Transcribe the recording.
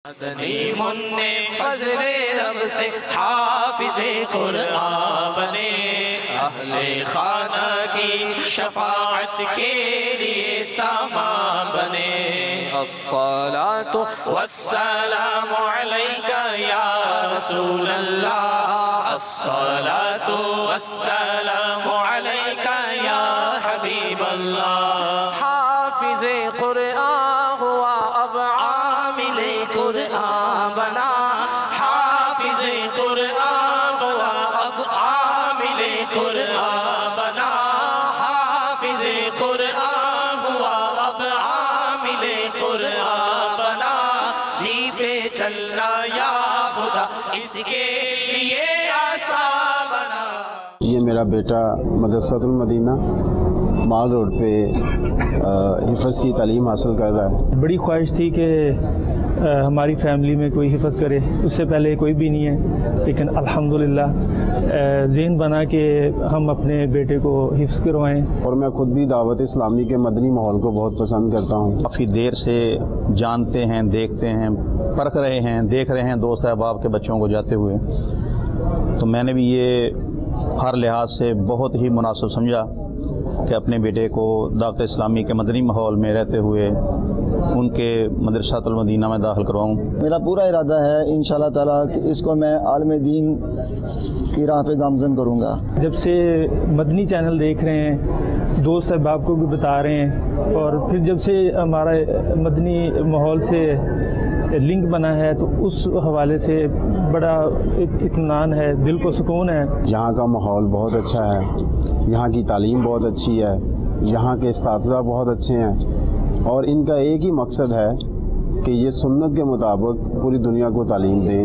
مدنی منع فضل رب سے حافظ قرآن بنے، اہل خانہ کی شفاعت کے لیے سامان بنے۔ الصلاۃ والسلام علیک یا رسول اللہ، الصلاۃ والسلام علیک یا حبیب اللہ۔ حافظ قرآن ہوا اب عامل قرآن بنا، حافظ قرآن ہوا اب عامل قرآن بنا، حافظ قرآن ہوا اب عامل قرآن بنا۔ لی پہ چلنا یا خدا اس کے لیے آسان بنا۔ یہ میرا بیٹا مدرسۃ المدینہ مال روڈ پہ حفظ کی تعلیم حاصل کر رہا ہے۔ بڑی خواہش تھی کہ ہماری فیملی میں کوئی حفظ کرے، اس سے پہلے کوئی بھی نہیں ہے، لیکن الحمدللہ ذہن بنا کہ ہم اپنے بیٹے کو حفظ کروائیں۔ اور میں خود بھی دعوت اسلامی کے مدنی ماحول کو بہت پسند کرتا ہوں۔ کافی دیر سے جانتے ہیں، دیکھتے ہیں، پرکھ رہے ہیں، دیکھ رہے ہیں دوست احباب کے بچوں کو جاتے ہوئے، تو میں نے بھی یہ ہر لحاظ سے بہت ہی مناسب سمجھا کہ اپنے بیٹے کو دعوت اسلامی کے مدنی ماحول میں رہتے ہوئے ان کے مدرسۃ المدینہ میں داخل کرواؤں۔ میرا پورا ارادہ ہے انشاءاللہ تعالیٰ کہ اس کو میں عالم دین کی راہ پہ گامزن کروں گا۔ جب سے مدنی چینل دیکھ رہے ہیں، دوست احباب کو بھی بتا رہے ہیں، اور پھر جب سے ہمارا مدنی ماحول سے لنک بنا ہے تو اس حوالے سے بڑا اطمینان ہے، دل کو سکون ہے۔ یہاں کا ماحول بہت اچھا ہے، یہاں کی تعلیم بہت اچھی ہے، یہاں کے اساتذہ بہت اچھے ہیں، اور ان کا ایک ہی مقصد ہے کہ یہ سنت کے مطابق پوری دنیا کو تعلیم دیں۔